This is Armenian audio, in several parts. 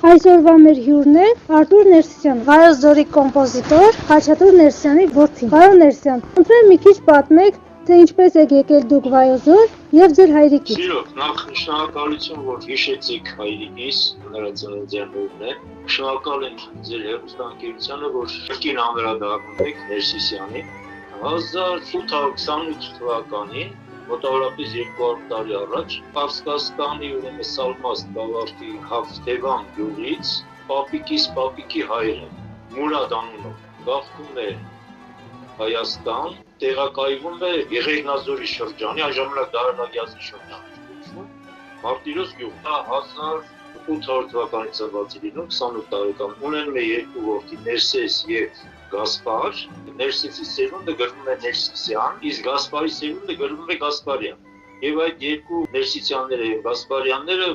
Այսօրվա մեր հյուրն է Արտուր Ներսիսյան, Վայոց ձորի կոմպոզիտոր, Խաչատուր Ներսիսյանի որդին։ Պարոն Ներսիսյան, ոնց մի քիչ պատմեք, թե ինչպես եք եկել դուք Վայոց ձոր եւ ձեր հայրիկից։ Սիրով, նախ շնորհակալություն, որ հիշեցիք հայրիկիս, նրա ծննդյան օրն է։ Շնորհակալ եմ ձեր հեռուստաընկերությանը, որ շքին անդրադառնում եք Ներսիսյանին։ 1828 թվականին, մոտավորապես 200 տարի առաջ, Պարսկաստանի ուրեմն Սալմաստ գավառի Հավթևան գյուղից պապիկի հայրը Մուրադ անունով գաղթում է Հայաստան, տեղակայվում է Եղեգնաձորի շրջանի, այն ժամանակ Դարնագյազի շրջանի, Մարտիրոս գյուղ, 1800 թվականից ծնված է լինում, 28 տարեկան, ունենում է երկու որդի, Ներսես եւ Գասպար, Ներսեսի սերունդը գրվում է Ներսիսյան, իսկ Գասպարի սերունդը գրվում է Գասպարյան։ Եվ այդ երկու Ներսիսյանները եւ Գասպարյանները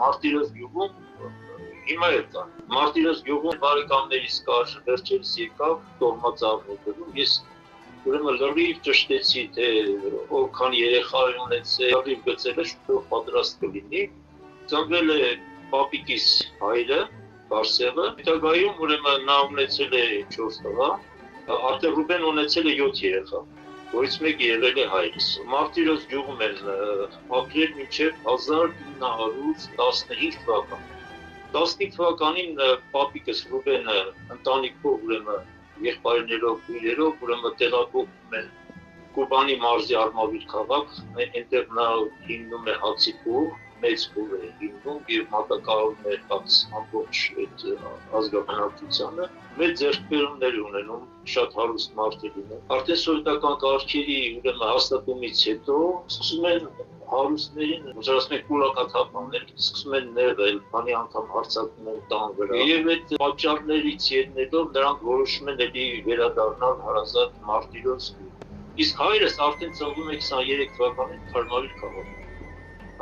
Մարտիրոս գյուղում հիմա էլ կան։ Մարտիրոս գյուղում բարեկամներից կար, վերջերս եկավ տոհմածաղներ գրում, ես ուրեմն լրիվ ճշտեցի, թե որքան երեխա ունեցել, լրիվ գծել է, շուտով պատրաստ կլինի։ Ծնվել է պապիկիս հայրը, Բարսեղը, հետագայում ուրեմն նա ունեցել է 4 տղա, Արտեր Ռուբեն ունեցել է 7 երեխա, որից մեկը եղել է հայրս։ Մարտիրոս գյուղում են ապրել մինչև 1915 թվական։ 15 թվականին պապիկս Ռուբենը ընտանիքով ուրեմն եղբայրներով, քույրերով ուրեմն տեղափոխվում են Կուբանի մարզի Արմավիր քաղաք, այնտեղ նա հիմնում է Հացիպուր, մեծ փուլ է հիմնում եւ մատակարարում է ամբողջ այդ ազգաբնակչությանը, մեծ ձեռքբերումներ ունենում, շատ հարուստ մարդեր ունեն։ Արդեն սովետական կարգերի ուրեմն հաստատումից հետո սկսում են հարուստներին, ոնց ասում են, կուլակաթափաններ, սկսում են ներվել, քանի անգամ հարձակվում են տան վրա։ Եվ այդ պատճառներից ելնելով նրանք որոշում են էլի վերադառնալ հարազատ Մարտիրոս։ Իսկ հայրս արդեն ծնվում է 23 թվականին Քարմավիր քաղաքում։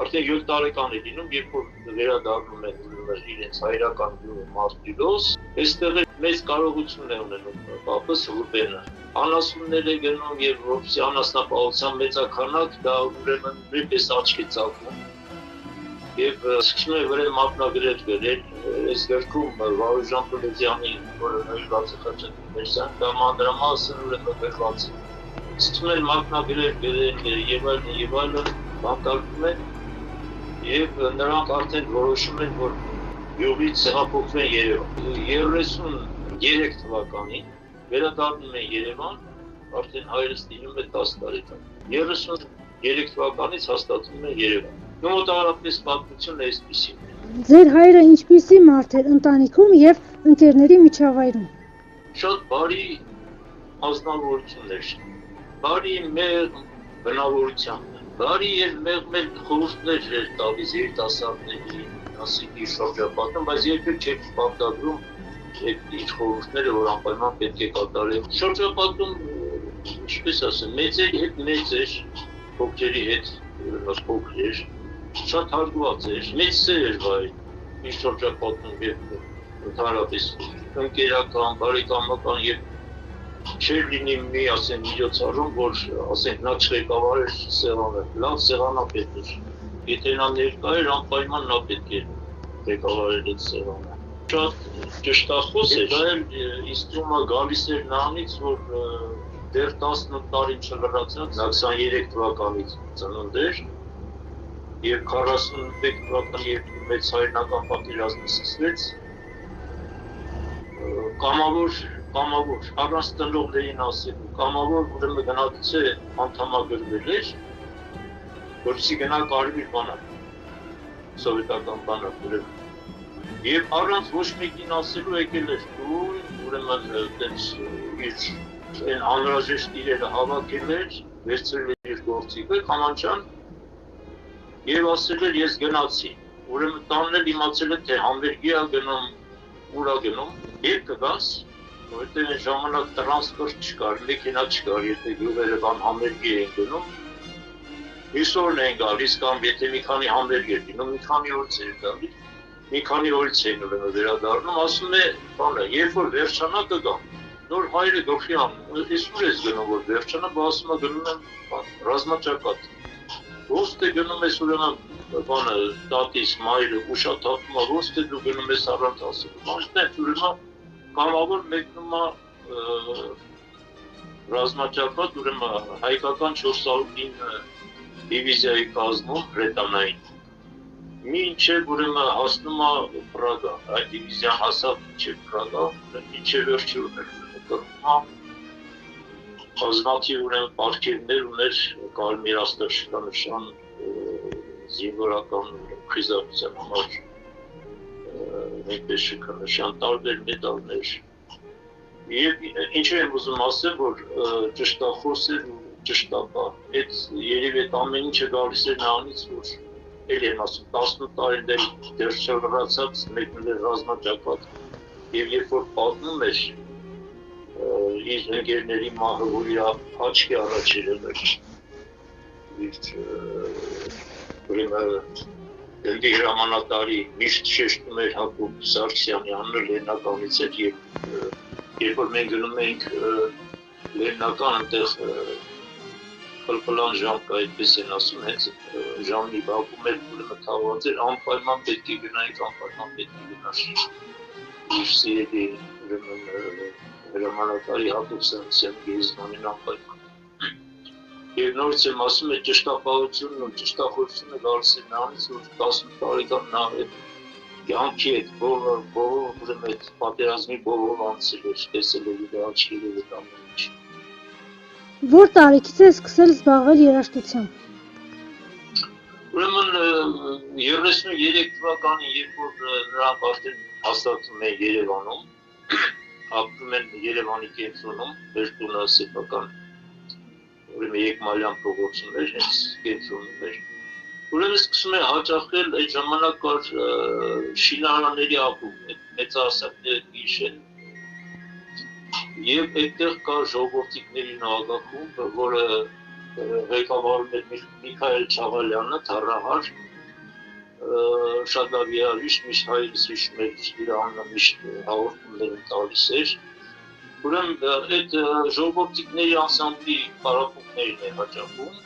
Արդեն 7 տարեկան է լինում, երբ որ վերադառնում են իրենց հայրական գյուղ Մարտիրոս, այստեղ մեծ կարողություն է ունենում պապս Ռուբենը։ Անասուններ է գնում եւ որպեսզի անասնապահության մեծաքանակ դա ուրեմն նույնպես աչք է ծակում։ Եվ սկսում է վրան մատնագրեր գրել, այս գրքում Վարուժան Պլեզյանի, որը նվիրված է Խաչատուր Ներսիսյանին, դա մանրամասն ուրեմն գրված է։ Սկսում են մատնագրեր գրել եւ այլն, բանտարկում են եւ նրանք արդեն որոշում են, որ գյուղից հեղափոխվեն Երևան։ 33 թվականին վերադառնում են Երևան, արդեն հայրս լինում է 10 տարեկան։ 33 թվականից հաստատվում են Երևան։ Մոտավորապես պատմությունը այսպիսին է։ Ձեր հայրը ինչպիսի մարդ էր ընտանիքում եւ ընկերների միջավայրում։ Շատ բարի ազնվորություններ, բարի մեղմ բնավորությամբ, բարի եւ մեղմ խորհուրդներ էր տալիս երիտասարդների, ասիկի շրջապատում, բայց երբեք չէր պարտադրում այդ իր խորհուրդները, որ անպայման պետք է կատարեն։ Շրջապատում, ինչպես ասեմ, մեծերի հետ մեծ էր, փոքրերի հետ փոքր էր, շատ հարգված էր, մեծ սեր էր վայ, իր շրջապատում եւ ընդհանրապես ընկերական, բարեկամական եւ չէր լինի մի ասեն միջոցառում, որ ասենք նա չղեկավարեր սեղանը, լավ սեղանապետ էր։ Եթե նա ներկա էր, անպայման նա պետք է ղեկավարել այդ սեղանը։ Շատ ճշտախոս էր, դա էլ ինձ թվում է գալիս էր նրանից, որ դեռ 18 տարին չլրացած, 23 թվականից ծնունդ էր եւ 41 թվականի երբ մեծ հայրենական պատերազմը սկսվեց, կամավոր, առանց տնողներին ասելու, կամավոր ուրեմն գնացե անդամագրվել էր, որպեսզի գնա կարմիր բանակ, սովետական բանակ ուրեմն։ Եվ առանց ոչ մեկին ասելու եկել էր տուն, ուրեմն այդպես իր անհրաժեշտ իրերը հավաքել էր, վերցրել էր իր գործիքը, Կանանչյան, եւ ասել էր ես գնացի։ Ուրեմն տանն էլ իմացել է, թե համերգի է գնում, ուր է գնում, երբ կգաս, որտեղ այն ժամանակ տրանսպորտ չկար, մեքենա չկար, եթե գյուղերը բան համերգի էին գնում, հյուսորն էին գալիս կամ եթե մի քանի համերգ էր լինում, մի քանի օրից էր գալիս, մի քանի օրից էին ուրեմն վերադառնում, ասում է, բանը, երբ որ վերջանա կգամ, նոր հայրը գլխի անում, ես ուր ես գնում, որ վերջանա, բա ասում է գնում եմ ռազմաճակատ, ոստ է գնում ես ուրեմն բանը տատիս մայրը ուշաթափում է, ոնց թե դու գնում ես առանց ասելու։ Մանչնեն ուրեմն կամավոր մեկնում է ռազմաճակատ, ուրեմն հայկական 409 դիվիզիայի կազմում հրետանային։ Մինչև ուրեմն հասնում է Պրագա, այդ դիվիզիան հասավ մինչև Պրագա, մինչև վերջի կրվում բազմաթիվ ուրեմն պարգևներ ուներ Կարմիր աստղաշնչյան զինվորական խիզախության համար այնպես շքանշան տարբեր մեդալներ եւ ինչ եմ ուզում ասել որ ճշտախոսեր ու ճշտապահ այդ երևի այդ ամեն ինչը գալիս է նրանից որ էլ եմ ասում 18 տարի դեռ չլրացած մեկնել ռազմաճակատ եւ երբ որ պատմում էր իր ընկերների մահը որ իր աչքի առաջ էր ուրեմն դեպի հրամանատարի միշտ շեշտում էր Հակոբ Սարգսյանի անունը Լեննականից էր երբ որ մենք գնում էինք Լեննական այնտեղ խլխլան ժամ կա այդպես են ասում հենց ժամի բակում էր ուրեմն թաղված էր անպայման պետք է գնայինք անպայման պետք է գնար իր սիրելի ուրեմն հրամանատարի Հակոբ Սարգսյանի գեզմանին անպայման Եվ նորից եմ ասում է ճշտապահությունն ու ճշտախորությունը գալիս է նրանից, որ 18 տարեկան նա կյանքի հետ ուրեմն այդ պատերազմի բողով անցել էր, տեսել էր իր աչքերով այդ ամեն ինչ։ Որ տարիքից է սկսել զբաղվել երաժշտությամբ։ Ուրեմն 33 թվականին, երբ որ նրանք արդեն հաստատվում են Երևանում, ապրում են Երևանի կենտրոնում, մեր տունը սեփական ուրեմն Եկմալյան փողոցում էր, հենց կենտրոնում էր։ Ուրեմն սկսում է հաճախել այդ ժամանակ կար շինարանների ակումբ, մեծահասակները գիշեր։ Եվ այդտեղ կար ժողովրդիկների նահանգախումբ, որը ղեկավարում էր Միքայել Չաղալյանը, թառահար, շատ լավ երաժիշտ, միշտ հայրս հիշում էր իր անունը միշտ հաղորդումներ տալիս էր։ Ուրեմն այդ ժողովրդիկների անսամբլի պարապմունքներն է հաճախում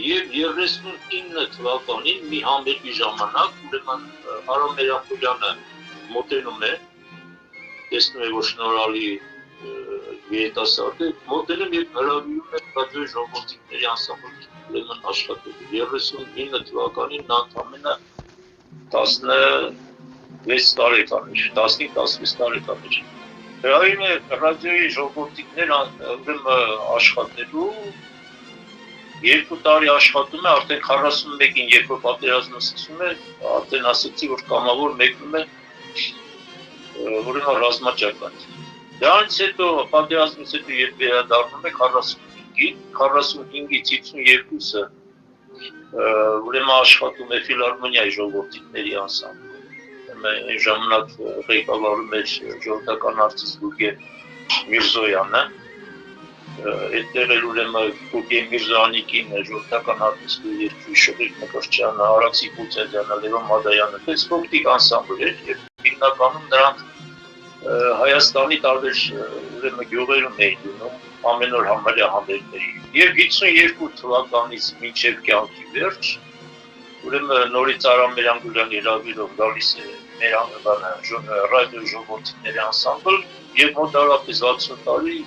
եւ 39 թվականին մի համերգի ժամանակ ուրեմն Արամ Մերախոյանը մոտենում է տեսնում է որ շնորհալի երիտասարդ է մոտենում եւ հրավիրում է ռադիոյի ժողովրդիկների անսամբլի ուրեմն աշխատելու 39 թվականին նա ընդամենը 16 տարեկան էր 15-16 տարեկան էր Հրավիրում է ռադիոյի ժողովրդիկներ աշխատելու 2 տարի աշխատում է, արդեն 41-ին երբ որ պատերազմը սկսում է, արդեն ասեցի, որ կամավոր մեկնում է ուրեմն ռազմաճակատ։ Դրանից հետո պատերազմից հետո երբ վերադառնում է 45-ին, 45-ից 52-ը ուրեմն աշխատում է ֆիլհարմոնիայի ժողովրդիկների անսամբլում։ Այն ժամանակ ղեկավարում էր ժողովրդական արտիստ Գուրգեն Միրզոյանը, այդտեղ էր ուրեմն Գուրգեն Միրզոյանի կինը, ժողովրդական արտիստը երկրի Շուռիկ Մկրտչյանը, Արաքսիկ Մուծեդյանը, Լևոն Մադայանը, այս կոպտիկ անսամբլ էր եւ հիմնականում նրանք Հայաստանի տարբեր ուրեմն գյուղերում էին լինում, ամեն օր համարյա համերգների։ Եվ 52 թվականից մինչև կյանքի վերջ ուրեմն նորից Արամ Մերանգուլյանի հրավիրով գալիս է մեր ռադիո ժողովրդիկների անսամբլ եւ մոտավորապես 60 տարի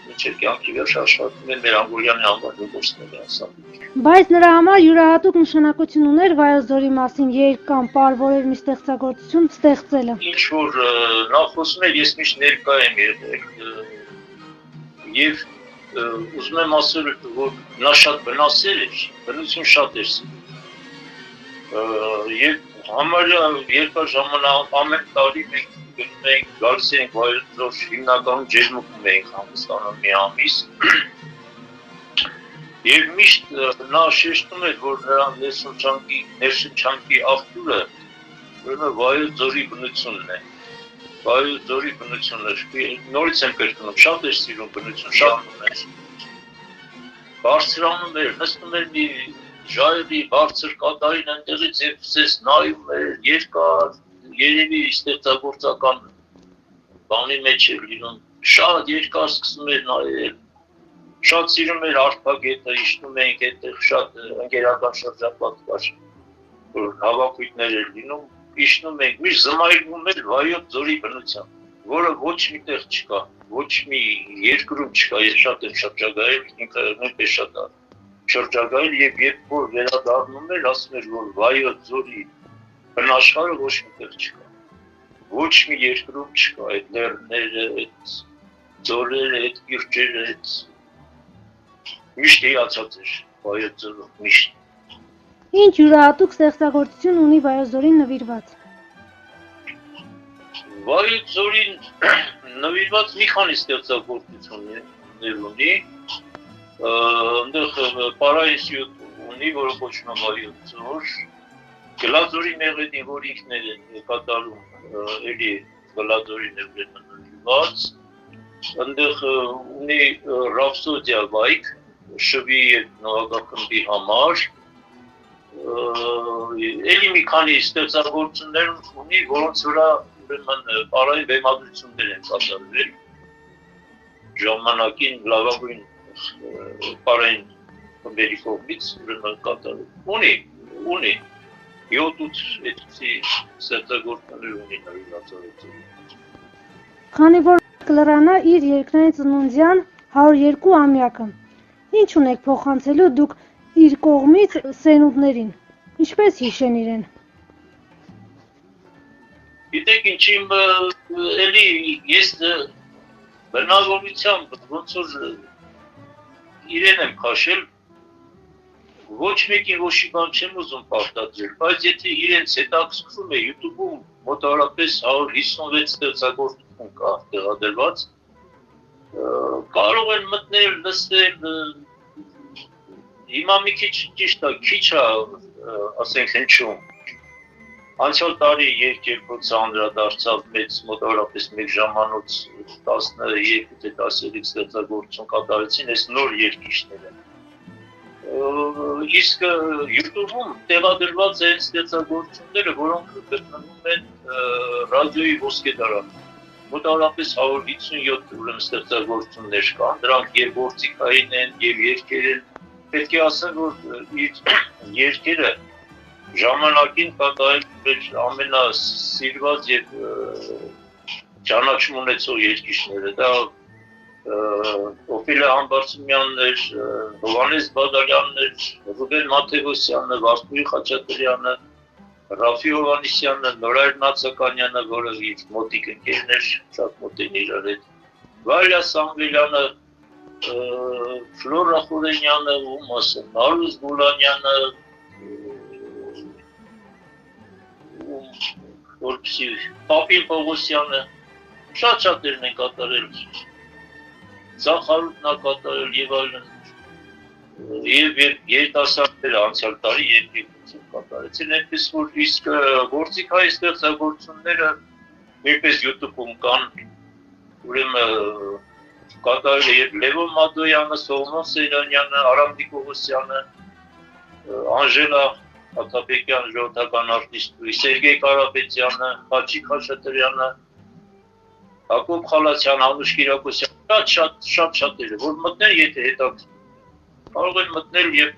մինչեւ կյանքի վերջ աշխատում է Մերանգուլյանի անվան ժողովրդիկների անսամբլը։ Բայց նրա համար յուրահատուկ նշանակություն ուներ Վայոց ձորի մասին երգ կամ պարբորեր մի ստեղծագործություն ստեղծելը։ Ինչ որ նա խոսում էր, ես միշտ ներկա եմ եղել եւ ուզում եմ ասել, որ նա շատ բնասեր էր, բնություն շատ էր սիրում։ Եվ համարյա երկար ժամանակ ամեն տարի մենք գնում էինք, գալիս էինք Վայոց ձոր հիմնականում ջերմուկում էինք հանդիսանում մի ամիս։ Եվ միշտ նա շեշտում էր, որ նրա ներշնչանքի աղբյուրը ուրեմն Վայոց ձորի բնությունն է։ Վայոց ձորի բնությունն է։ Նորից եմ կրկնում, շատ էր սիրում բնություն, շատ էր։ Բարձրանում էր, նստում էր մի ժայռի բարձր կատարին այնտեղից եւ ցես նայում էր երկար երևի ստեղծագործական բանի մեջ էր լինում շատ երկար սկսում էր նայել շատ սիրում էր արփագետը իջնում էինք այդտեղ շատ ընկերական շրջապատ կար որ հավաքույթներ էր լինում, իջնում ենք, միշտ զմայրվում էր Վայոց ձորի բնությամբ, որը ոչ միտեղ չկա, ոչ մի երկրում չկա, ես շատ եմ շրջագայել, ինքը նույնպես շատ շրջագայել եւ երբ որ վերադառնում էր, ասում էր, որ Վայոց ձորի բնաշխարհը ոչ միտեղ չկա, ոչ մի երկրում չկա, այդ լեռները, այդ ձորերը, այդ կիրճերը, այդ միշտ հիացած էր Վայոց ձորը, միշտ։ Ինչ յուրահատուկ ստեղծագործություն ունի Վայոց ձորին նվիրված։ Վայոց ձորին նվիրված մի քանի ստեղծագործություններ ունի, այնտեղ պարայեսյութ ունի, որը կոչվում է Վայոց ձոր, Գլաձորի մեղեդին, որ ինքն է կատարում, էլի Գլաձորի նվիրված, այնտեղ ունի ռապսոդիա վայք, շվի նվագախմբի համար, էլի մի քանի ստեղծագործություններ ունի, որոնց վրա պարային բեմադրություններ են կատարվել, ժամանակին լավագույն պարային խմբերի կողմից կատարվել, ունի, 7-8 այդպիսի ստեղծագործություններ ունի նվիրվածություն։ Քանի որ կլրանա իր երկնային ծնունդյան 102-ամյակը, ինչ ունեք փոխանցելու դուք իր կողմից սերունդներին, ինչպես հիշեն իրեն։ Գիտեք ինչ իմ էլի ես բնավորությամբ ոնց որ իրեն եմ քաշել, ոչ մեկին ոչ մի բան չեմ ուզում պարտադրել, բայց եթե իրենց հետաքրքրում է YouTube-ում մոտավորապես 156 ստեղծագործություն կա տեղադրված, կարող են մտնել, լսել, հիմա մի քիչ ճիշտ է, քիչ է, ասենք հնչում, անցյալ տարի երկրորդ անդրադարձավ մեծ մոտավորապես 1 ժամանոց 12-13 ստեղծագործություն կատարեցին, այս նոր երկիշները։ Իսկ YouTube-ում տեղադրված են ստեղծագործությունները, որոնք գտնվում են ռադիոյի ոսկեդարանում։ Մոտավորապես 157 ուրեմն ստեղծագործություններ կան, դրանք եւ գործիքային են, եւ երգեր են։ Պետք է ասեմ, որ իր երգերը ժամանակին կատարել ամենասիրված եւ ճանաչում ունեցող երգիչները։ Դա Օֆիլիա Համբարձումյանն էր, Հովհաննես Բադալյանն էր, Ռուբեն Մաթեոսյանը, Վարդուհի Խաչատրյանը, Ռաֆի Հովհաննիսյանը, Նորայր Նացականյանը, որը իր մոտիկ ընկերն էր, շատ մոտ են իրար հետ, Վալիա Սամվելյանը, Ֆլորա Խուրենյանը, ում ասեմ, Հարուս Գուլանյանը, որպեսզի Պապին Պողոսյանը, շատ-շատերն են կատարել, Զախարուտն է կատարել եւ այլն, եւ երիտասարդները անցյալ տարի երկրություն կատարեցին, այնպես որ իսկ գործիքայի ստեղծագործությունները նույնպես YouTube-ում կան, ուրեմն կատարել է եւ Լևոն Մադոյանը, Սողոմոն Սեյրանյանը, Արամ Նիկողոսյանը, Անժելա Աթաբեկյան ժողովրդական արտիստը, Սերգեյ Կարապետյանը, Խաչիկ Խաչատրյանը, Հակոբ Խալացյան, Անուշ Կիրակոսյան, շատ-շատերը, որ մտնել, եթե հետաքրքիր, կարող են մտնել եւ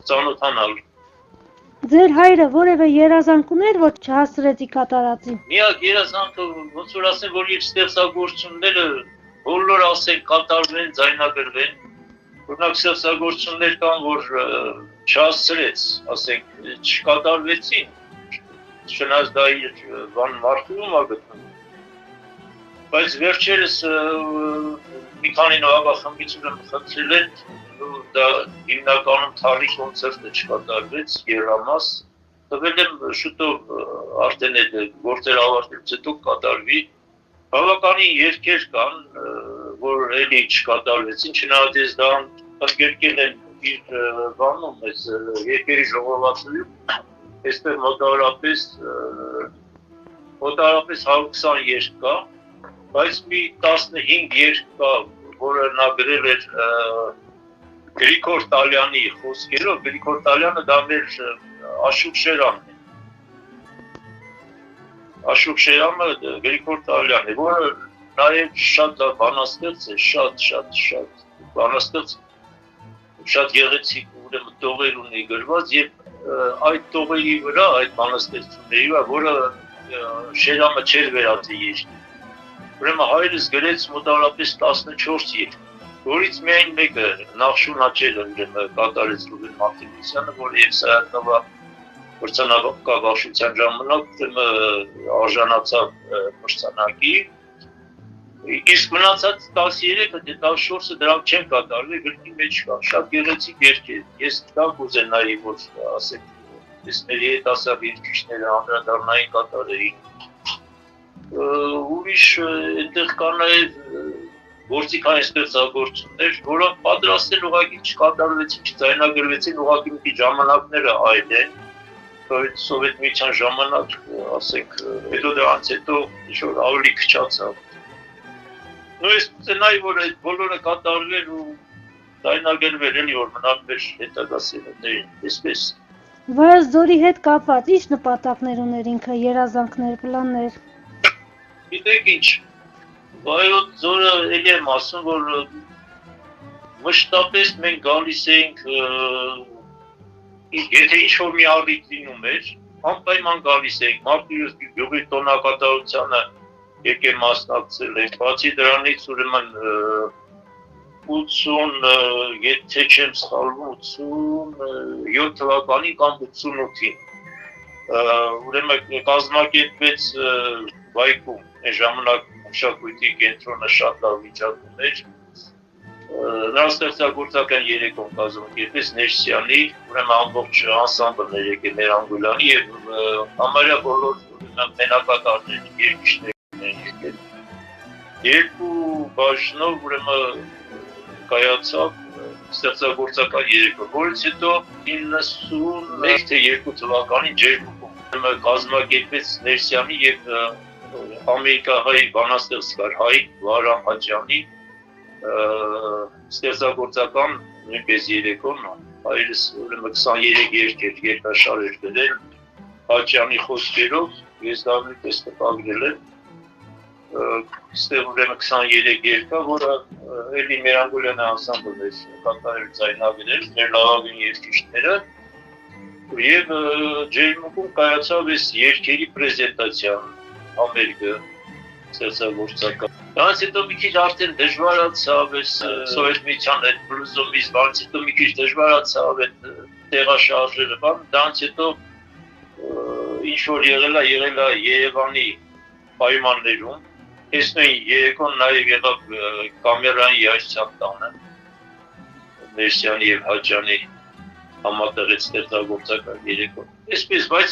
ծանոթանալ։ Ձեր հայրը որևէ երազանք ուներ, որ չհասցրեցի կատարածի։ Միակ երազանքը, ոնց որ ասեմ, որ իր ստեղծագործությունները բոլոր ասենք կատարվեն, ձայնագրվեն, օրինակ ստեղծագործություններ կան, որ չհասցրեց, ասենք, չկատարվեցին, չնայած դա իր բան մարդում է գտնում։ Բայց վերջերս մի քանի նվագախմբից խնդրել են, դա հիմնականում թարի կոնցերտը չկատարվեց, եռամաս, տվել եմ շուտով արդեն այդ գործերը ավարտելուց հետո կատարվի, բավականին երգեր կան, որ էլի չկատարվեցին, չնայած ես դա ընդգրկել են իր բանում, այս երկերի ժողովածույում, այստեղ մոտավորապես 120 երգ կա, բայց մի 15 երգ կա, որը նա գրել էր Գրիգոր Տալյանի խոսքերով, Գրիգոր Տալյանը դա մեր Աշուկ Շերանն է։ Աշուկ Շերանը Գրիգոր Տալյանն է, որը նաև շատ բանաստեղծ է, շատ բանաստեղծ, շատ գեղեցիկ ուրեմն տողեր ունի գրված եւ այդ տողերի վրա այդ բանաստեղծությունների վրա, որը Շերամը չէր վերածի երկի։ Ուրեմն հայրս գրեց մոտավորապես 14 երգ, որից միայն մեկը Նախշուն Աչելը ուրեմն կատարեց Ռուբեն Մարտիրոսյանը, որը եւ Սայաթնովա մրցանակաբաշխության ժամանակ արժանացավ մրցանակի, իսկ մնացած 13-ը, 14-ը դրանք չեն կատարվել, գրքի մեջ կա, շատ գեղեցիկ երգեր, ես դա կուզենայի, որ ասեք, տեսներ երիտասարդ երգիչները անդրադառնային կատարեին, ուրիշ այնտեղ կա նաև գործիքային ստեղծագործություններ, որոնք պատրաստել ուղղակի չկատարվեցին, չձայնագրվեցին, ուղղակի մի ժամանակները այլ են, Սովետ միության ժամանակ, ասենք, հետո դրանից հետո ինչ-որ ավելի քչացավ։ Նույն ես կուզենայի, որ այդ բոլորը կատարվել ու ձայնագրվել էլի, որ մնալ մեր հետագա սերունդներին, այսպես։ Վայոց ձորի հետ կապված ի՞նչ նպատակներ ուներ ինքը, երազանքներ, պլաններ։ Գիտեք ինչ, Վայոց ձորը էլի եմ ասում, որ մշտապես մենք գալիս էինք, եթե ինչ-որ մի առիթ լինում էր, անպայման գալիս էինք, Մարտիրոսի գյուղի տոնակատարությանը եկել մասնակցել ենք, բացի դրանից ուրեմն 80, եթե չեմ սխալվում, 87 թվականին կամ 88-ին, ուրեմն կազմակերպվեց Վայքում, այն ժամանակ մշակույթի կենտրոնը շատ լավ վիճակում էր, նրանց ստեղծագործական երեկոն կազմակերպվեց Ներսյանի, ուրեմն ամբողջ անսամբլն էր եկել Մերանգուլյանի եւ համարյա բոլոր մենակատարներ, երգիչներն են եկել։ Երկու բաժնով ուրեմն կայացավ ստեղծագործական երեկո, որից հետո 91 թե 2 թվականին Ջերմուկում ուրեմն կազմակերպվեց Ներսյանի եւ ամերիկահայ բանաստեղծ կար հայ Վարամ Հաջյանի ստեղծագործական նույնպես երեկոն, հայրս ուրեմն 23 երգեր երկաշար էր գրել Հաջյանի խոսքերով, ես դա նույնպես տպագրել եմ, ստեղ ուրեմն 23 երգա, որը էլի Մերանգուլյանի անսամբլն էր կատարել ձայնագրել, մեր լավագույն երգիչները, եւ Ջերմուկում կայացավ այս երգերի պրեզենտացիան համերգը ստեղծագործական։ Դրանից հետո մի քիչ արդեն դժվարացավ այս Սովետ միության այդ բլուզումից, դրանից հետո մի քիչ դժվարացավ այդ տեղաշարժերը, դրանից հետո ինչ որ եղել է Երևանի պայմաններում, այս նույն երեկոն նաև եղավ կամերային երաժշտության տանը, Ներսյանի եւ Հաջյանի համատեղեց ստեղծագործական երեկոն։ Այսպես, բայց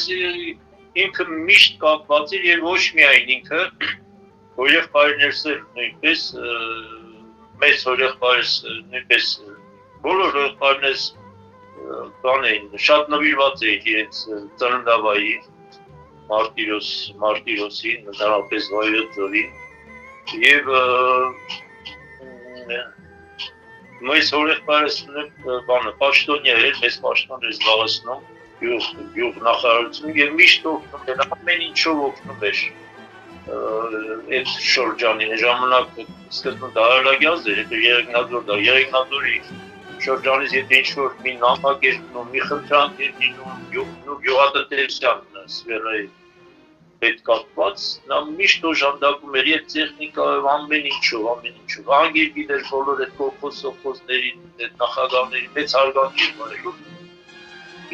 ինքը միշտ կապված էր եւ ոչ միայն ինքը, հորեղբայրներս էլ նույնպես, մեծ հորեղբայրս նույնպես, բոլոր հորեղբայրներս բան էին, շատ նվիրված էին իրենց ծննդավայի, Մարտիրոսին, նրանպես Վայոց ձորին, եւ մեծ հորեղբայրս պաշտոնյա էր, մեծ պաշտոն էր զբաղեցնում, գյուղ նախարարություն եւ միշտ օգնում էր, ամեն ինչով օգնում էր այդ շրջանին, ժամանակ սկզբում դարալագյազ էր, հետո Երեգնաձորի շրջանից եթե ինչ-որ մի նամակ էր դնում, մի խնդրանք էր դնում, գյուղատնտեսության սֆերայի հետ կապված, նա միշտ օժանդակում էր եւ տեխնիկայով ամեն ինչով, անգիր գիտեր բոլոր այդ կողոպոսներին, այդ նախագահների մեծ հարգանք էր ունենում։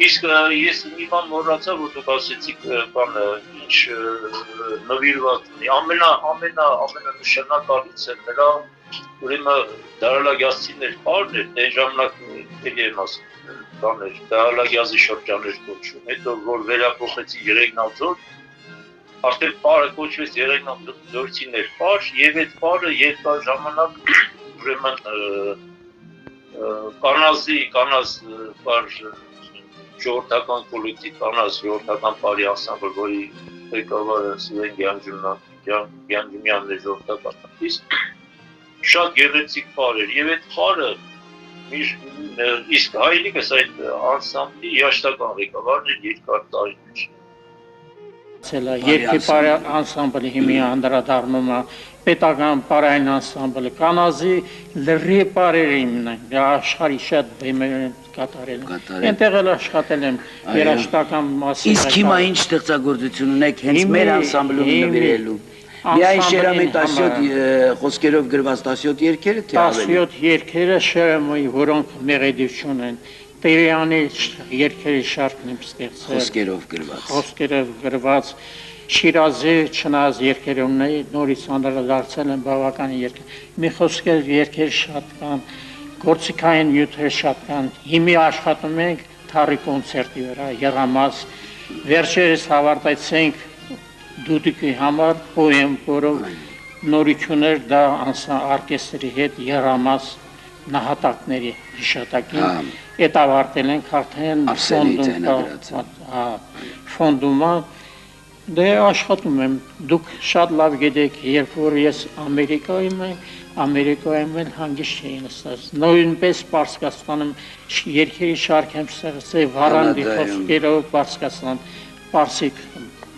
Իսկ ես մի բան մոռացա, որ դուք ասեցիք բանը, ինչ նվիրված ունի, ամենանշանակալիցը նրա ուրեմն դարալագյազցիներ պարն էր, դե ժամանակ էլի եմ ասում, բաներ, դարալագյազի շրջան էր կոչվում, հետո որ վերափոխեցի Երեգնաձոր, արդեն պարը կոչվեց Երեգնաձորցիներ պար, եւ այդ պարը երկար ժամանակ ուրեմն կանազ պար ժողովրդական կոլեկտիվ կանազ ժողովրդական պարի անսամբլ, որի ղեկավարը Սուրեն Գյանջումյանն է ժողովրդական, շատ գեղեցիկ պար էր եւ այդ պարը իսկ հայրիկս այդ անսամբլի երաժշտական ղեկավարն էր երկար տարիներ։ Երկի անսամբլի հիմի անդրադառնում է պետական պարային անսամբլը կանազի լրի պարերին աշխարհի շատ բեմեր կատարել այնտեղ էլ աշխատել եմ երաժշտական մասի իսկ հիմա ինչ ստեղծագործություն ունեք հենց մեր անսամբլում նվիրելու միայն շերամետասյոտ խոսքերով գրված 17 երգերը թե ավելի 17 երգերը շերամի որոնք մեղեդիություն են Տերյանի երգերի շարքն եմ ստեղծել խոսքերով գրված Շիրազի չնայած երգերը ունեի նորից անդրադարձել են բավական երգեր մի խոսքեր երգեր շատ կան գործիքային նյութեր շատ կան հիմի աշխատում ենք թարի կոնցերտի վրա եռամաս վերջերս հավարտեցինք դուդուկի համար պոեմ որով նորություններ դա արկեստրի հետ եռամաս նահատակների հիշատակին Այդ ավարտել ենք արդեն ֆոնդումը դե աշխատում եմ դուք շատ լավ գիտեք երբ որ ես Ամերիկայում էլ հանգիստ չէի նստած նույնպես Պարսկաստանում երգերի շարք եմ ստեղծել Վարանդի խոսքերով Պարսկաստան Պարսիկ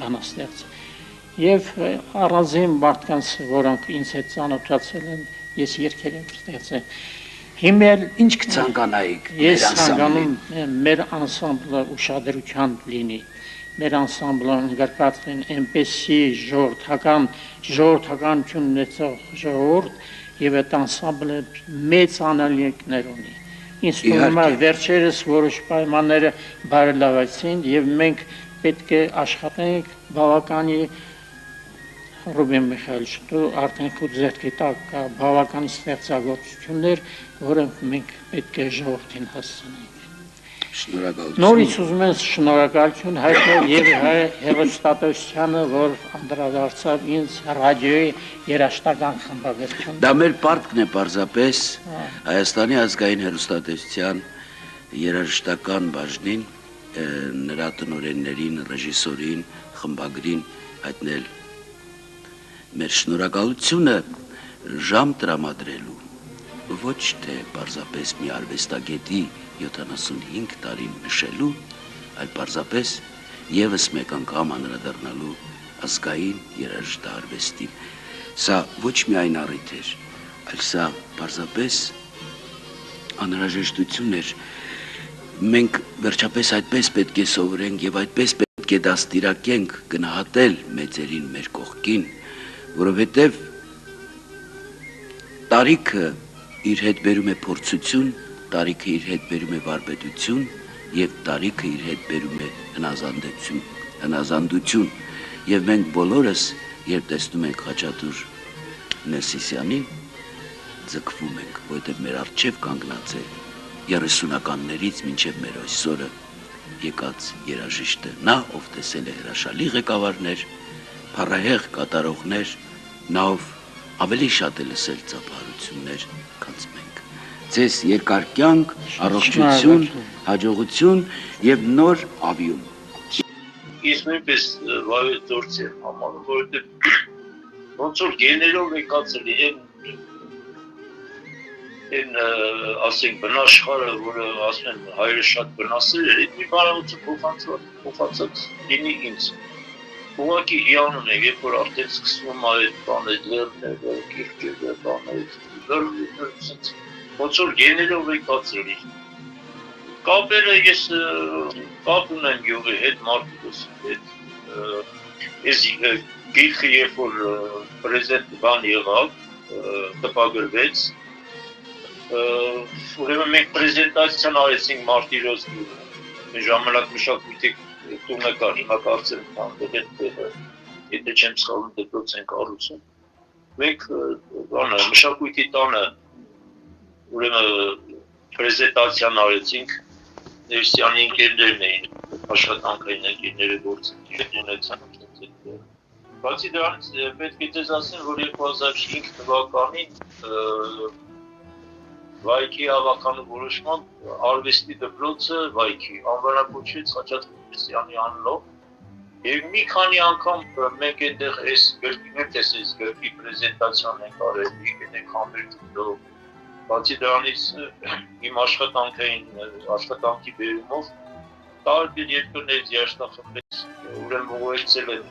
բանաստեղծ եւ առանձին մարդկանց որոնք ինձ հետ ծանոթացել են ես երգեր եմ ստեղծել Հիմա ինչ կցանկանայիք Ես ցանկանում եմ մեր անսամբլը ուշադրության լինի մեր անսամբլը ընդգրկվեն այնպեսի ժողովրդականություն ունեցող ժողովուրդ եւ այդ անսամբլը մեծ անելիքներ ունի ինձ թվում է վերջերս որոշ պայմանները բարելավեցին եւ մենք պետք է աշխատենք բավականի Ռուբեն Միխայելիչ, դու արդեն քո ձեռքի տակ կա բավական ստեղծագործություններ, որոնք մենք պետք է ժողովրդին հասցնենք։ Շնորհակալություն։ Նորից ուզում եմ շնորհակալություն հայտնել եւ հեռուստատեսությանը, որ անդրադարձավ ինձ ռադիոյի երաժշտական խմբագրություն։ Դա մեր պարտքն է պարզապես Հայաստանի ազգային հեռուստատեսության երաժշտական բաժնին, նրա տնօրեններին, ռեժիսորին, խմբագրին հայտնել Մեր շնորհակալությունը ժամ տրամադրելու ոչ թե պարզապես մի արվեստագետի 75 տարին նշելու, այլ պարզապես եւս մեկ անգամ անդրադառնալու ազգային երաժշտարվեստին։ Սա ոչ միայն առիթ էր, այլ սա պարզապես անհրաժեշտություն էր։ Մենք վերջապես այդպես պետք է սովորենք եւ այդպես պետք է դաստիարակենք գնահատել մեծերին մեր կողքին որովհետև տարիքը իր հետ բերում է փորձություն, տարիքը իր հետ բերում է վարպետություն եւ տարիքը իր հետ բերում է հնազանդություն եւ մենք բոլորս երբ տեսնում ենք Խաչատուր Ներսիսյանին ձգվում ենք, որովհետև մեր առջև կանգնած է 30-ականներից մինչև մեր այսօրը եկած երաժիշտը, նա ով տեսել է հրաշալի ղեկավարներ, փառահեղ կատարողներ, նա ով ավելի շատ է լսել ծափարություններ, քան մենք։ Ձեզ երկար կյանք, առողջություն, հաջողություն եւ նոր ավիում։ Իսկ նույնպես վայոց եմ համարում, որովհետեւ ոնց որ գեներով եկածել են ասենք բնաշխարը, որը ասում են հայրը շատ բնասել էր, այդ մի բանալուծը փոխանցած լինի ինձ։ Ուղղակի հիանում է, երբ որ արդեն սկսվում է այդ բաներ, լեռները, կիրճերը, բաներ, ոնց որ գեներով եկածել իր։ Կապերը ես կապ ունեմ գյուղի հետ, մարդուս հետ, ես գիրքը երբ որ պրեզենտ բան եղավ, տպագրվեց, ուրեմն մենք պրեզենտացիան արեցինք Մարտիրոս գյուղում, մի ժամանակ մշակույթի տունը կար, հիմա կարծեմ եթե չեմ սխալվում դպրոց ենք առուցում, մենք մշակույթի տանը ուրեմն պրեզենտացիան արեցինք, Ներսյանի ընկերներն էին, աշխատանքային ընկերները գործընկեր ունեցան։ Բացի դրանից պետք է ձեզ ասեմ, որ 2005 թվականին Վայքի ավականու որոշմամբ արվեստի դպրոցը Վայքի անվանակոչվեց Խաչատուր Ներսյանի անունով եւ մի քանի անգամ մենք այնտեղ այս գրքի պրեզենտացիան ենք արել, մենք համերգով Բացի դրանից իմ աշխատանքի բերումով տարբեր երկրներից երաժշտախմբեր ուրեմն ուղեկցել են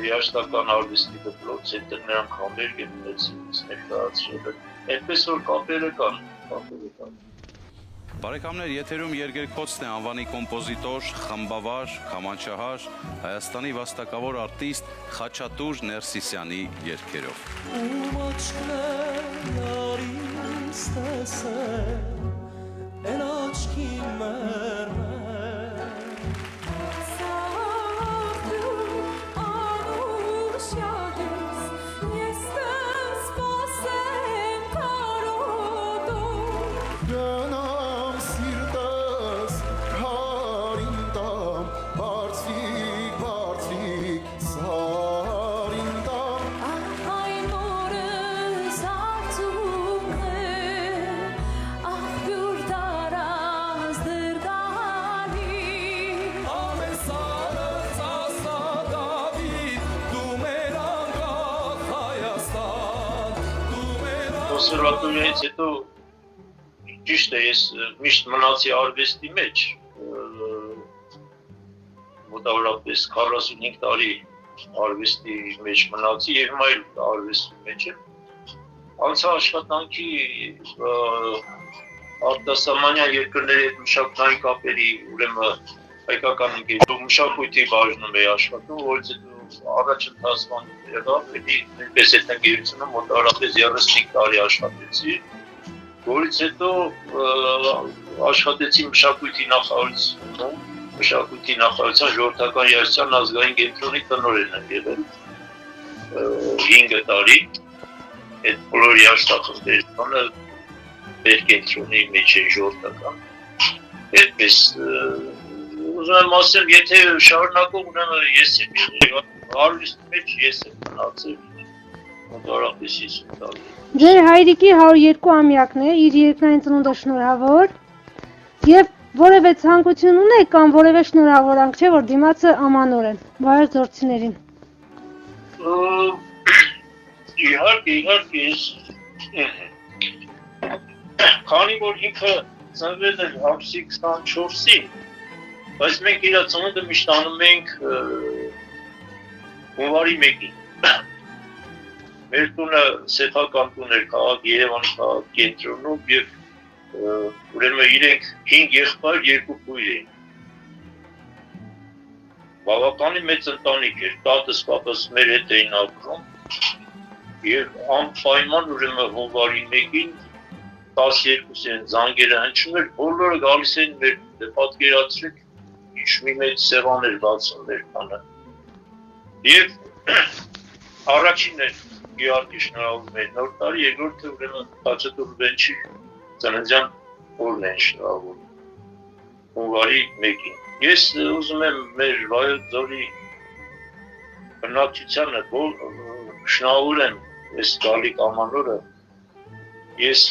երաժշտական արվեստի դպրոց, հետո նրանք համերգ են ունեցել, ներկայացրել են, այնպես որ կապերը կան։ Բարեկամներ, եթերում երգերքոցն է անվանի կոմպոզիտոր, խմբավար, քամանչահար, Հայաստանի վաստակավոր արտիստ Խաչատուր Ներսիսյանի երգերով։ Կոնսերվատորիայից հետո ճիշտ է, ես միշտ մնացի արվեստի մեջ, մոտավորապես 45 տարի արվեստի մեջ մնացի և հիմա էլ արվեստի մեջ եմ։ Անցա աշխատանքի արտասահմանյան երկրների հետ մշակութային կապերի ուրեմն հայկական ընկերություն մշակույթի բաժնում էի աշխատում, որից հետո առաջընթացման եղավ, նույնպես այդ ընկերությունը մոտավորապես 35 տարի աշխատեցի, որից հետո աշխատեցի մշակույթի նախարարությունում, մշակույթի նախարարության ժողովրդական երաժշտության ազգային կենտրոնի տնօրեն եմ եղել 5 տարի, այդ բոլոր երաժշտախմբերը մեր կենտրոնի մեջ է ժողովրդական, այդպես ուզում եմ ասեմ, եթե շարունակող ուրեմն ես եմ եղել, արվեստի մեջ ես եմ մնացել, մոտավորապես 50 տարի։ Ձեր հայրիկի 102-ամյակն է, իր երկնային ծնունդը շնորհավոր, և որևէ ցանկություն ունեք կամ որևէ շնորհավորանք չէ, որ դիմացը ամանորեն, վայր գործիներին։ Իհարկե, քանի որ ինքը ծնվել էր ամսի 24-ին, բայց մենք իր ծնունդը միշտ անում ենք հունվարի 1-ին։ Մեր տունը սեփական տուն էր քաղաք Երևանի քաղաք կենտրոնում և ուրեմն իրենք 5 եղբայր, 2 քույր էին։ Բավականին մեծ ընտանիք էր, տատս պապս մեր հետ էին ապրում և անպայման ուրեմն հունվարի 1-ին 12-ին զանգերը հնչում էր, բոլորը գալիս էին մեր պատկերացրեք ինչ մի մեծ սեղան էր բացում մեր տանը։ Եվ առաջինն էր իհարկե շնորհավորում էր նոր տարի, երկրորդը ուրեմն Խաչատուր Բենչի ծննդյան օրն են շնորհավորում հունվարի 1-ին։ Ես ուզում եմ մեր Վայոց ձորի բնակչությանը շնորհավորեմ այս գալիք ամանորը։ Ես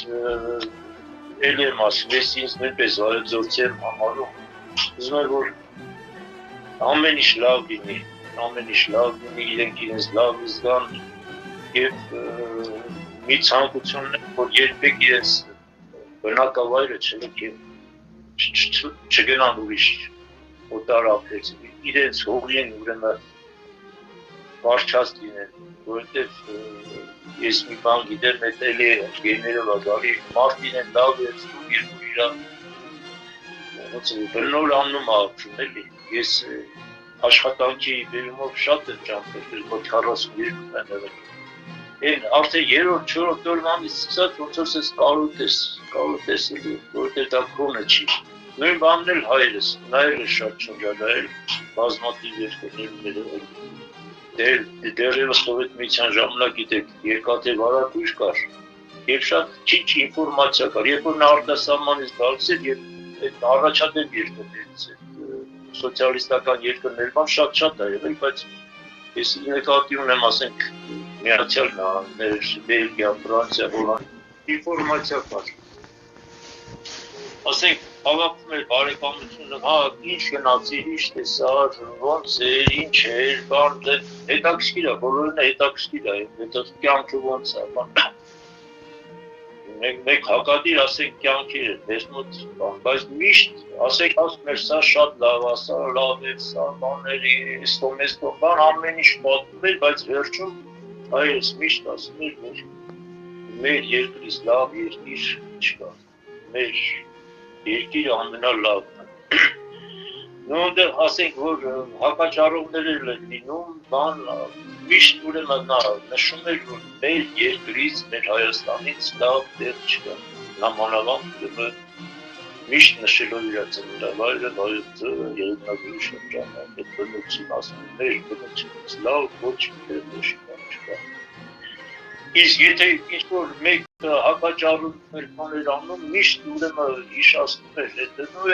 էլ եմ ասում, ես ինձ նույնպես Վայոց ձորցի եմ համարում, ուզում եմ որ ամեն ինչ լավ լինի, իրենք իրենց լավ զգան և մի ցանկությունն է, որ երբեք իրենց բնակավայրը չգնան ուրիշ օտար ափերից, իրենց հողին ուրեմն վարչած լինեն, որովհետև ես մի բան գիտեմ, այդ էլի ընկերներով ագալի մարդին են լավ երցնում, երկու իրա բնոր աննում ապրում էլի, ես աշխատանքի բերումով շատ եմ ճամփել, մոտ 42 են եղել։ Այն արդեն 3-րդ, 4-րդ օրվանից սկսած ոնց որ ես կարող տեսել, որովհետև դա քոնը չի։ Նույն բանն էլ հայրս, նա էլ է շատ շրջադայել, բազմաթիվ երկրներում դեռևս Սովետ միության ժամանակ գիտեք, երկաթե վարակույր կար, և շատ քիչ ինֆորմացիա կար, երբ որ նա արտասահմանից գալիս էր և այդ առաջադեմ երկրներից սոցիալիստական երկրներում շատ է եղել, բայց ես նկատի ունեմ, ասենք, Միացյալ Նահանգներ, Բելգիա, Ֆրանսիա, Հոլանդ, ինֆորմացիա կար։ Ասենք, հավաքում էր բարեկամությունը, ինչ գնացիր, ինչ տեսար, ոնց էր, ինչ էր, բան, հետաքրքիր է, բոլորն է հետաքրքիր է, կյանքը ոնց է, մեկ հակադիր ասենք կյանքի է, դες մոտ բան, բայց միշտ ասենք ասում էր սա շատ լավ է, սա լավ է, սա բաների, ստոմեստո բան ամեն ինչ պատմում էր, բայց վերջում հայրս միշտ ասում էր, որ մեր երկրից լավ երկիր չկա, մեր երկիրը ամենալավն է։ Նույնտեղ ասենք, որ հակաճառողներ են լինում, բան, միշտ ուրեմն նա նշում էր, որ մեր երկրից, մեր Հայաստանից լավ տեղ չկա։ Նամանավանդ ուրեմն միշտ նշելով իր ծննդավայրը, Վայոց Երևանների շրջանը, այդ բնությունն ասում էր, մեր բնությունից լավ ոչ մի տեղ չկա։ Իսկ եթե ինչ-որ մեկ հակաճառություններ բաներ անում, միշտ ուրեմն հիշացնում էր,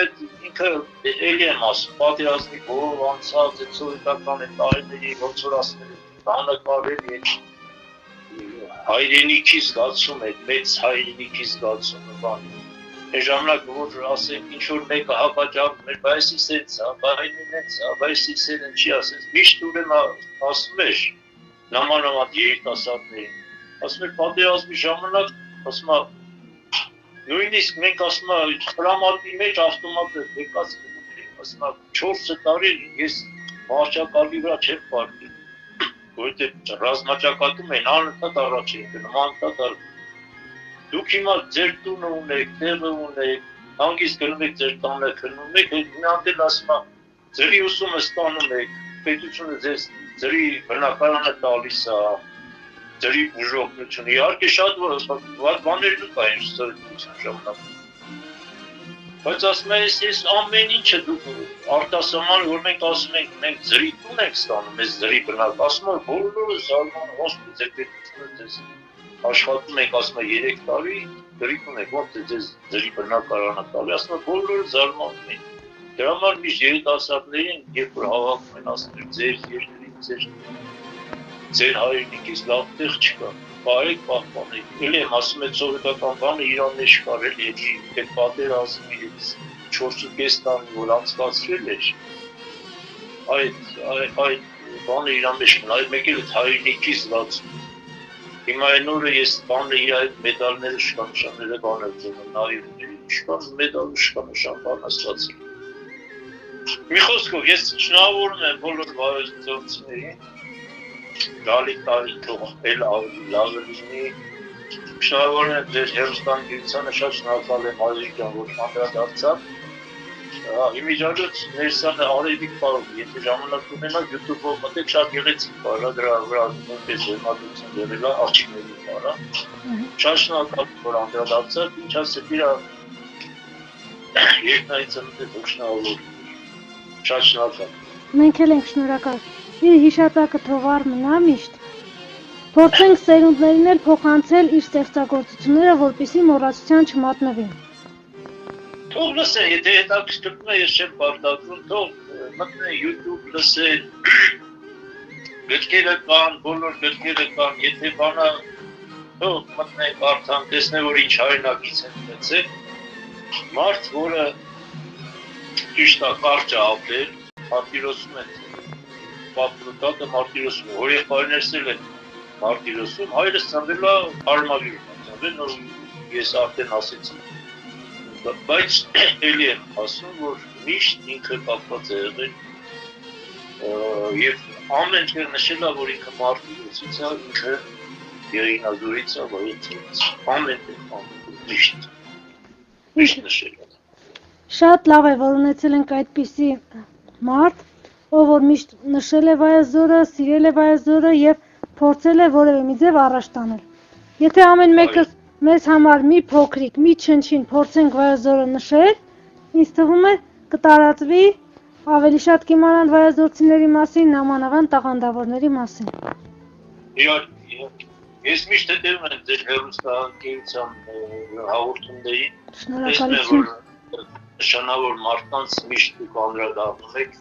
այդ ինքը էլի եմ ասում, պատերազմի բով անցած, այդ սովետական տարիների ոնց որ ասում էր, տանկարել է հայրենիքի զգացում է, մեծ հայրենիքի զգացումը բան։ Այն ժամանակ որ ասենք ինչ-որ մեկը հակաճառում էր, բայց իսենց է, բայց իսեն չի ասես, միշտ ուրեմն ասում էր, նամանավանդ երիտասարդներին, ասում էր պատերազմի ժամանակ, ասում է, նույնիսկ մենք ասում է, հրամատի մեջ ավտոմատ եկած ասում է, 4 տարի ես մարշակալի վրա չեմ պարկել, որովհետև ռազմաճակատում են անընդհատ առաջ են գնում, անընդհատ դուք հիմա ձեր տունը ունեք, տեղը ունեք, հանգիստ գնում եք ձեր տանը քնում եք, մի հատ էլ ասում է, ձերի ուսումը ստանում եք, պետությունը ձեզ ձերի բնակարանը տալիս է, ձերի բուժօգնություն, իհարկե շատ բաներ կային սովետության ժամանակ։ Բայց ասում եմ, ես ամեն ինչը դուք արտասահման, որ մենք ասում ենք, մենք ձրի տուն ենք ստանում, ես ձրի բնակ, ասում եմ, բոլորը զարման ոսպի ձեր պետությունը ձեզ աշխատում ենք, ասում եմ, 3 տարի ձրի տուն եք, ոնց է ձեզ ձրի բնակարանը տալի, ասում եմ, բոլորը զարմանում են։ Դրա համար միշտ երիտասարդներին, երբ որ հավաքում են, ասում եմ, ձեր երկրի, ձեր հայրենիքից լավ տեղ չկա, բարեք պահպանեք, էլ եմ ասում եմ սովետական բանը իրան մեջ կար էլ էլի, այդ պատերազմի 4.5 տարի որ անցկացրել էր, այդ բանը իրան մեջ կան, այդ մեկ էլ այդ հայրենիքի զգացում։ Հիմա այն օրը ես բանը իր այդ մեդալները շքանշանները բաներ ձողը, նայիրների, շքան մեդալը շքանշան բան ասվածել։ Մի խոսքով, ես շնորհավորում եմ բոլոր վարորդություններին, գալի տարի թող էլ ավելի լավը լինի, շնորհավորում եմ ձեր հեռուստաընկերությանը, շատ շնորհակալ եմ Հայրիկյան, որ անդրադարձավ, իմիջիայլոց ներսանը Արևիկ պարով, եթե ժամանակ ունենաք YouTube-ով մտեք, շատ գեղեցիկ պարա, դրա վրա նույնպես ջերմատություն եղել է աղջիկների պարա, շատ շնորհակալ որ անդրադարձավ, ինչ ասել իր երկնային ծնունդը թող շնորհավոր, շատ շնորհակալ։ Մենք էլ ենք շնորհակալ։ Իր հիշատակը թողար մնա միշտ։ Փորձենք սերունդներին էլ փոխանցել իր ստեղծագործությունները, որպեսզի մոռացության չմատնվին։ Թող լսեն, եթե հետաքրքրում է, ես չեմ պարտադրում, թող մտնեն YouTube լսեն, գրքերը կան, բոլոր գրքերը կան, եթե բանը թող մտնեն կարդան, տեսնեն, որ ինչ հայրենակից են ունեցել, մարդ, որը ճիշտ է կարճ է ապրել, մարտիրոսում են պատմուտակը մարտիրոսում, որ եղբայրներս էլ են մարտիրոսում, հայրս ծնվել է Արմավիրում, ծնվել, որ ես արդեն ասեցի, բայց էլի եմ ասում, որ միշտ ինքը կապված է եղել և ամեն տեղ նշել է, որ ինքը մարտիրոսից է, ինքը Երինազորից է, Վայոց ամեն տեղ, միշտ նշել է։ Շատ լավ է, որ ունեցել ենք այդպիսի մարդ, ով որ միշտ նշել է Վայոց, սիրել է Վայոց և փորձել է որևէ մի ձև առաջ տանել։ Եթե ամեն մեկը մեզ համար մի փոքրիկ, մի չնչին փորձենք Վայոց նշել, ինձ թվում է կտարածվի, ավելի շատ կիմանան վայոց մասին, նամանավանդ տաղանդավորների մասին։ Ես միշտ հետևում եմ ձեր հեռուստաընկերության հաղորդումներին, Շնորհակալություն։ Նշանավոր մարդկանց միշտ դուք անդրադառնում եք,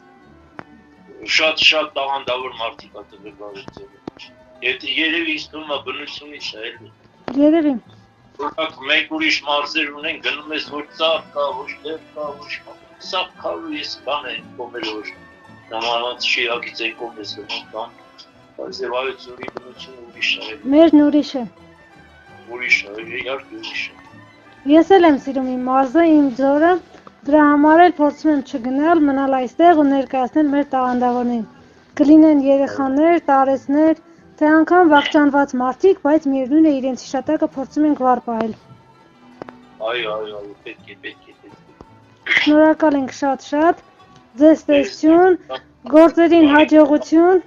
շատ տաղանդավոր մարդիկ ա տվել Վայոց։ Երևի ինձ թվում է բնությունից է էլի։ Երևի։ Որակ մենք ուրիշ մարզեր ունենք, գնում ես որ ծառ կա, ոչ դեր կա, ոչ սաղ քարու ես բան են կոմել որ նամանավանդ Շիրակից են կոմես գնում բան, բայց Վայոց բնությունը ուրիշ է։ Մերն ուրիշ է։ Ուրիշը, իհարկե ուրիշը։ Ես էլ եմ սիրում իմ մարզը, իմ ձորը, դրա համար էլ փորձում եմ չգնալ, մնալ այստեղ ու ներկայացնել մեր տաղանդավորներին։ Կլինեն երեխաներ, տարեցներ, թե անգամ վախճանված մարդիկ, բայց միևնույն է իրենց հիշատակը փորձում ենք վառ պահել։ Այո, պետք է։ Շնորհակալ ենք շատ, ձեզ տեսություն, գործերին հաջողություն։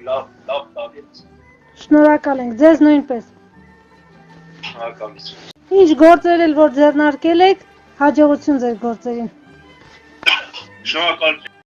Լավ տարեց։ Շնորհակալ ենք, ձեզ նույնպես։ Շնորհակալություն։ Ինչ գործեր էլ որ ձեռնարկել եք, հաջողություն ձեր գործերին։ Շնորհակալություն։